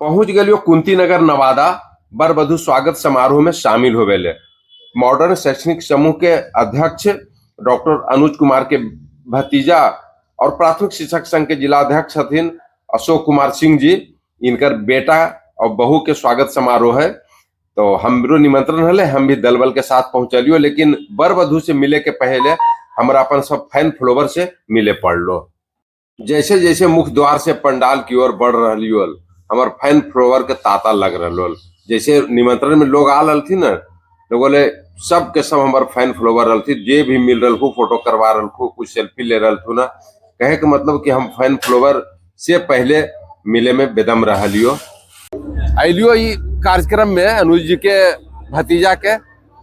पहुंच गलियो कुंती नगर नवादा बर वधु स्वागत समारोह में शामिल हो गए। मॉडर्न शैक्षणिक समूह के अध्यक्ष डॉक्टर अनुज कुमार के भतीजा और प्राथमिक शिक्षक संघ के जिला अध्यक्ष हथिन अशोक कुमार सिंह जी, इनकर बेटा और बहू के स्वागत समारोह है। तो हमरो निमंत्रण हले, हम भी दल बल के साथ पहुंचलियो, लेकिन बर वधु से मिले के पहले हमरा अपन सब फैन फॉलोवर से मिले पड़ लो। जैसे जैसे मुख्य द्वार से पंडाल की ओर बढ़ रही हमार फैन फॉलोवर के तांता लग रहा। जैसे निमंत्रण में लोग आ रही न, लोग बोले सब के सब हमारे फैन फॉलोवर रही, जे भी मिल रहा फोटो करवा रहा, कुछ सेल्फी ले रहा ना, कहे के मतलब कि हम फैन फॉलोवर से पहले मिले में बेदम रहियो। अलियो ई कार्यक्रम में अनुज जी के भतीजा के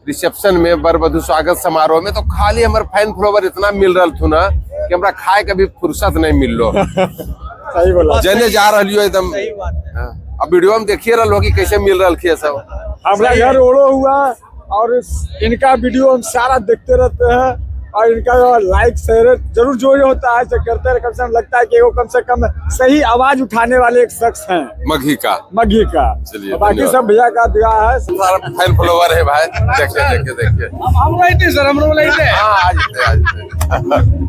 रिसेप्शन में बर वधु स्वागत समारोह में, तो खाली हमारे फैन फॉलोवर इतना मिल रहा ना कि हमरा खाए के भी फुर्सत नहीं मिल लो। सही बोला, जने जा रही एकदम। अब वीडियो में देखिए रहा कि कैसे मिल रहा सब। हमारा घर ओढ़ो हुआ और इनका वीडियो हम सारा देखते रहते हैं और इनका लाइक शेयर जरूर जो होता है तो करते रहे। कम से कम लगता है कि वो कम से कम सही आवाज उठाने वाले एक शख्स हैं मघी का। चलिए, बाकी सब भैया का दिया है, सारा फैन फॉलोवर है भाई। देखिए हम रहते सर, हम लोग आज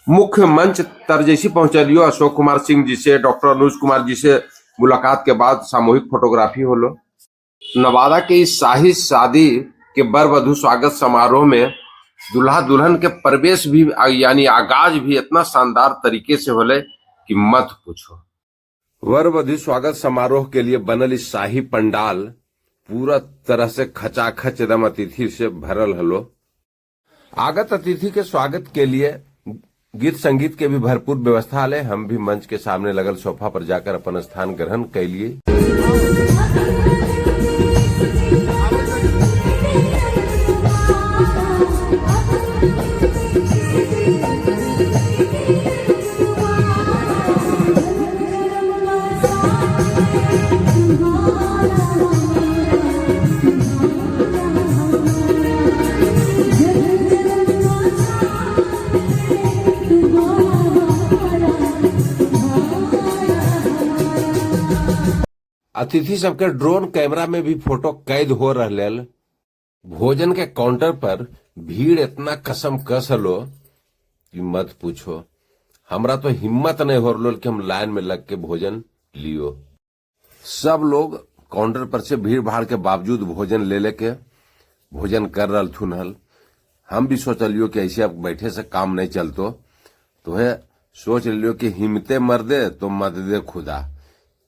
मुख्य मंच तरजेसी पहुंचलियो। अशोक कुमार सिंह जी से, डॉक्टर अनुज कुमार जी से मुलाकात के बाद सामूहिक फोटोग्राफी होलो। नवादा के इस शाही शादी के बर वधु स्वागत समारोह में दुल्हा दुल्हन के प्रवेश भी यानी आगाज भी इतना शानदार तरीके से होले कि मत पूछो। वर वधु स्वागत समारोह के लिए बनल इस शाही पंडाल पूरा तरह से खचाखच एकदम अतिथि से भरल हलो। आगत अतिथि के स्वागत के लिए गीत संगीत के भी भरपूर व्यवस्था है। हम भी मंच के सामने लगल सोफा पर जाकर अपन स्थान ग्रहण कैलिए। अतिथि सबके ड्रोन कैमरा में भी फोटो कैद हो रहे। भोजन के काउंटर पर भीड़ इतना कसम कस लो कि मत पूछो। हमरा तो हिम्मत नहीं हो रहा कि हम लाइन में लग के भोजन लियो। सब लोग काउंटर पर से भीड़ भाड़ के बावजूद भोजन ले लेके भोजन कर रहा। हम भी सोचलियो कि ऐसे अब बैठे से काम नहीं चलतो, तो है सोच लियो कि हिम्मते मर दे तो मत दे खुदा।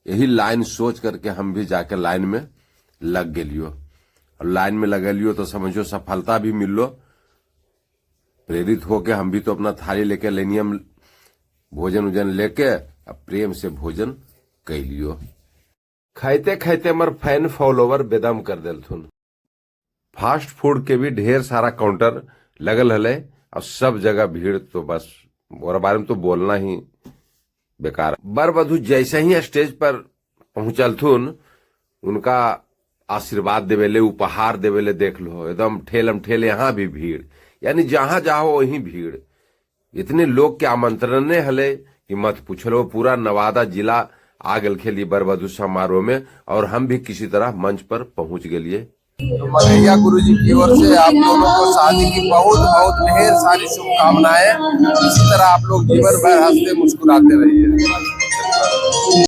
यही लाइन सोच करके हम भी जाके लाइन में लग गलियो और लाइन में लगलियो तो समझो सफलता भी मिल लो। प्रेरित होके हम भी तो अपना थाली लेके लेनियम भोजन उजन लेके अब प्रेम से भोजन कैलियो। खाते खाते हमार फैन फॉलोवर बेदम कर देलथुन। फास्ट फूड के भी ढेर सारा काउंटर लगल हले और सब जगह भीड़, तो बस और बारे में तो बोलना ही बेकार। बर वधु जैसे ही स्टेज पर पहुंचलथुन, उनका आशीर्वाद देवेले, उपहार देवेले, देख लो एकदम ठेलम ठेल। यहाँ भी भीड़, यानी जहां जाओ वहीं भीड़। इतने लोग के आमंत्रण हले कि मत पूछलो। पूरा नवादा जिला आ गल खेली बर वधु समारोह में और हम भी किसी तरह मंच पर पहुंच गए। तो मलैया गुरु जी की ओर से आप लोगों को शादी की बहुत बहुत ढेर सारी शुभकामनाएं। इसी तरह आप लोग जीवन भर हंसते मुस्कुराते रहिए।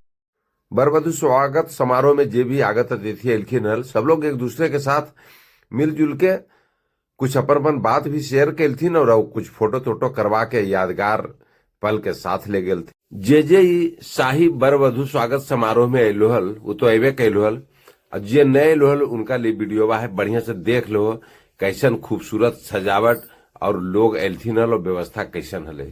बर वधु स्वागत समारोह में जे भी आगत अतिथि एलखिन हल, सब लोग एक दूसरे के साथ मिलजुल के कुछ अपन बात भी शेयर कैलथिन और कुछ फोटो तोटो करवा के यादगार पल के साथ ले गए थे। जे शाही बर वधु स्वागत समारोह में अलो हल, वो तो अबे कैलो हल। और जे नए लोहल उनका लिए वीडियो है, बढ़िया से देख लो कैसन खूबसूरत सजावट और लोग एलथिन हल और व्यवस्था कैसन हले।